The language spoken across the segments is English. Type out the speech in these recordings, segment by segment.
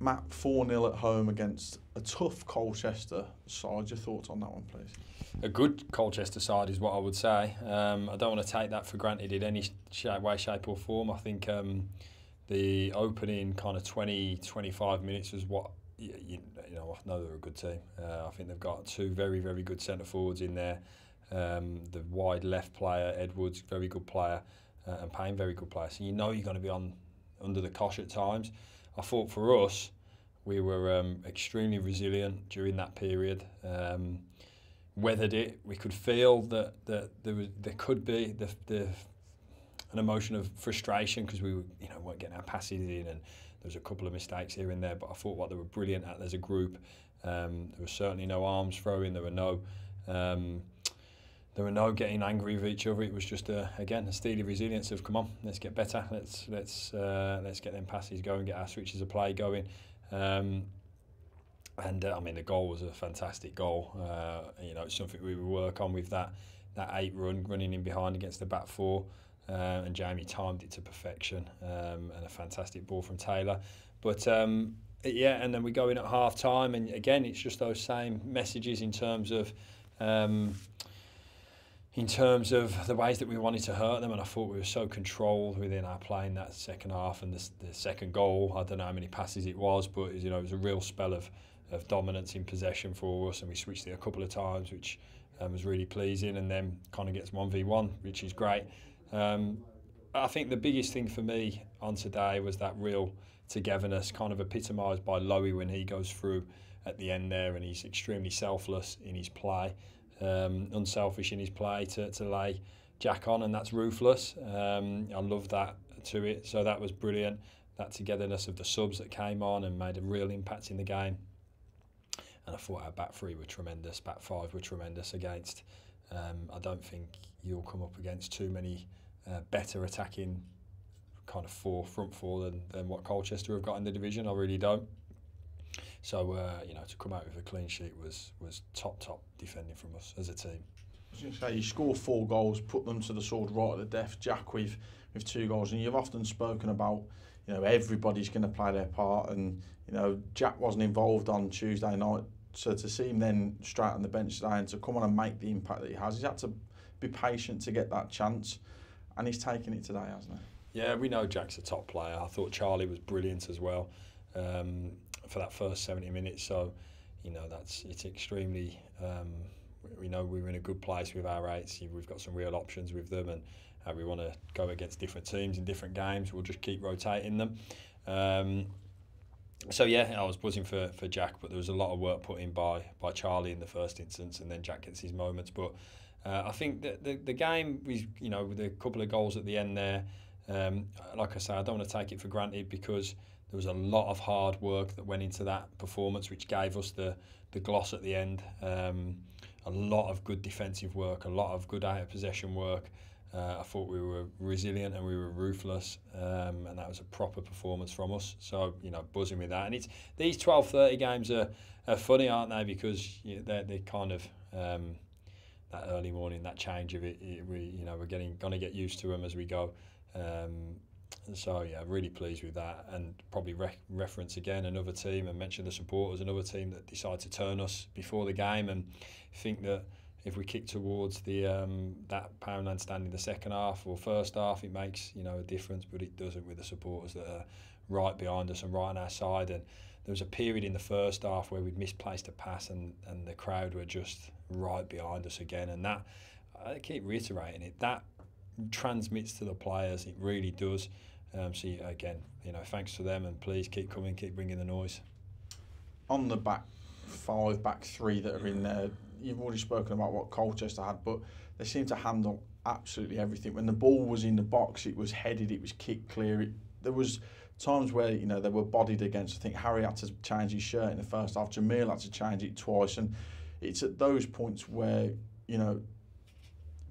Matt, 4-0 at home against a tough Colchester side. Your thoughts on that one, please? A good Colchester side is what I would say. I don't want to take that for granted in any way, shape or form. I think the opening kind of 20-25 minutes was what, you know, I know they're a good team. I think they've got two very, very good centre forwards in there. The wide left player, Edwards, very good player, and Payne, very good player. So you know you're going to be under the cosh at times. I thought for us, we were extremely resilient during that period. Weathered it. We could feel that there could be an emotion of frustration because we weren't getting our passes in, and there was a couple of mistakes here and there. But I thought what they were brilliant at as a group. There was certainly no arms throwing. There were no getting angry with each other. It was just again a steely resilience of come on, let's get better. Let's get them passes going, get our switches of play going. I mean, the goal was a fantastic goal. It's something we will work on with that 8 running in behind against the back 4. And Jamie timed it to perfection, and a fantastic ball from Taylor. But and then we go in at half time, and again it's just those same messages in terms of the ways that we wanted to hurt them. And I thought we were so controlled within our play in that second half, and the second goal, I don't know how many passes it was, but it was a real spell of dominance in possession for us, and we switched it a couple of times, which was really pleasing, and then kind of gets 1v1, which is great. I think the biggest thing for me on today was that real togetherness, kind of epitomised by Lowy when he goes through at the end there, and he's extremely selfless in his play, unselfish in his play to lay Jack on, and that's ruthless. I love that to it. So that was brilliant, that togetherness of the subs that came on and made a real impact in the game. And I thought our back 3 were tremendous, back 5 were tremendous against. I don't think you'll come up against too many better attacking kind of front four than what Colchester have got in the division. I really don't. So to come out with a clean sheet was top defending from us as a team. I was going to say, you score 4 goals, put them to the sword right at the death. Jack with 2 goals, and you've often spoken about everybody's going to play their part, and Jack wasn't involved on Tuesday night. So to see him then straight on the bench today and to come on and make the impact that he has, he's had to be patient to get that chance, and he's taken it today, hasn't he? Yeah, we know Jack's a top player. I thought Charlie was brilliant as well for that first 70 minutes. So, it's extremely. We know we're in a good place with our 8s. We've got some real options with them, and how we want to go against different teams in different games. We'll just keep rotating them. So yeah, I was buzzing for Jack, but there was a lot of work put in by Charlie in the first instance, and then Jack gets his moments. But I think that the game, with a couple of goals at the end there, like I say, I don't want to take it for granted, because there was a lot of hard work that went into that performance, which gave us the gloss at the end. A lot of good defensive work, a lot of good out of possession work. I thought we were resilient and we were ruthless, and that was a proper performance from us. So, buzzing with that. And these 12:30 games are funny, aren't they? Because they're kind of that early morning, that change of it. We're going to get used to them as we go. So yeah, really pleased with that, and probably reference again another team and mention the supporters, another team that decided to turn us before the game, and think that if we kick towards the that Poundland stand in the second half or first half, it makes a difference, but it doesn't with the supporters that are right behind us and right on our side. And there was a period in the first half where we'd misplaced a pass, and the crowd were just right behind us again, and that, I keep reiterating it, that transmits to the players. It really does. So again, thanks to them, and please keep coming, keep bringing the noise. On the back 5, back 3 that are in there, you've already spoken about what Colchester had, but they seem to handle absolutely everything. When the ball was in the box, it was headed, it was kicked clear. There was times where they were bodied against. I think Harry had to change his shirt in the first half. Jamil had to change it twice, and it's at those points where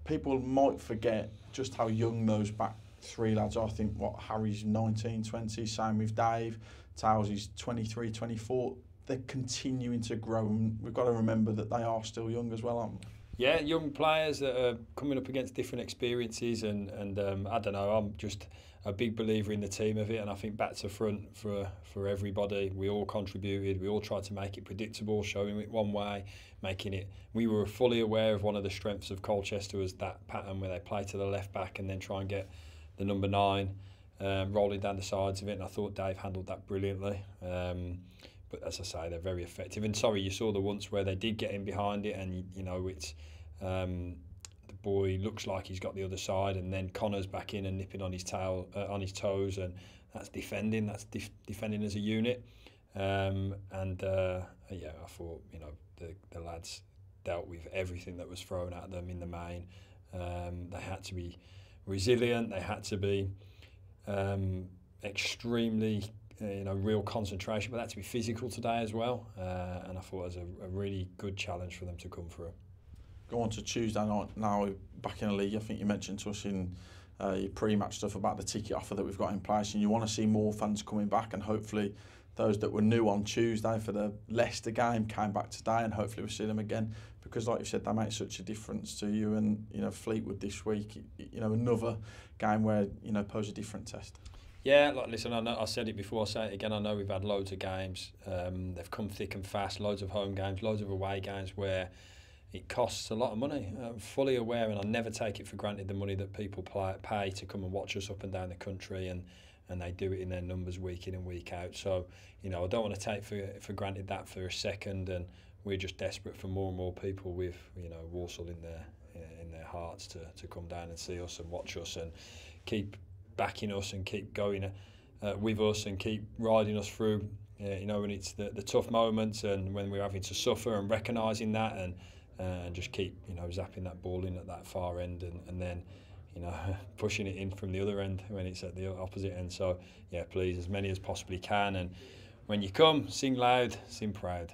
people might forget just how young those back 3 lads are. I think Harry's 19, 20, same with Dave. Tails is 23, 24. They're continuing to grow, and we've got to remember that they are still young as well, aren't they? Yeah, young players that are coming up against different experiences, and I don't know, I'm just a big believer in the team of it, and I think back to front for everybody. We all contributed. We all tried to make it predictable, showing it one way, making it. We were fully aware of one of the strengths of Colchester was that pattern where they play to the left back and then try and get the number 9 rolling down the sides of it. And I thought Dave handled that brilliantly. But as I say, they're very effective. And sorry, you saw the once where they did get in behind it, and you know it's. The boy looks like he's got the other side, and then Connor's back in and nipping on his tail, on his toes, and that's defending. That's defending as a unit. Yeah, I thought the lads dealt with everything that was thrown at them in the main. They had to be resilient. They had to be extremely, real concentration, but they had to be physical today as well. And I thought it was a really good challenge for them to come through. Go on to Tuesday night now, back in the league. I think you mentioned to us in your pre-match stuff about the ticket offer that we've got in place, and you want to see more fans coming back, and hopefully those that were new on Tuesday for the Leicester game came back today, and hopefully we'll see them again, because like you said, they make such a difference to you. And Fleetwood this week, another game where pose a different test. Yeah, listen, I know I said it before, I'll say it again. I know we've had loads of games. They've come thick and fast, loads of home games, loads of away games where it costs a lot of money. I'm fully aware, and I never take it for granted, the money that people pay to come and watch us up and down the country, and they do it in their numbers week in and week out. So, I don't want to take for granted that for a second, and we're just desperate for more and more people with, Walsall in their hearts to come down and see us and watch us and keep backing us and keep going with us and keep riding us through, when it's the tough moments and when we're having to suffer, and recognising that and just keep, zapping that ball in at that far end and then, pushing it in from the other end when it's at the opposite end. So, yeah, please, as many as possibly can. And when you come, sing loud, sing proud.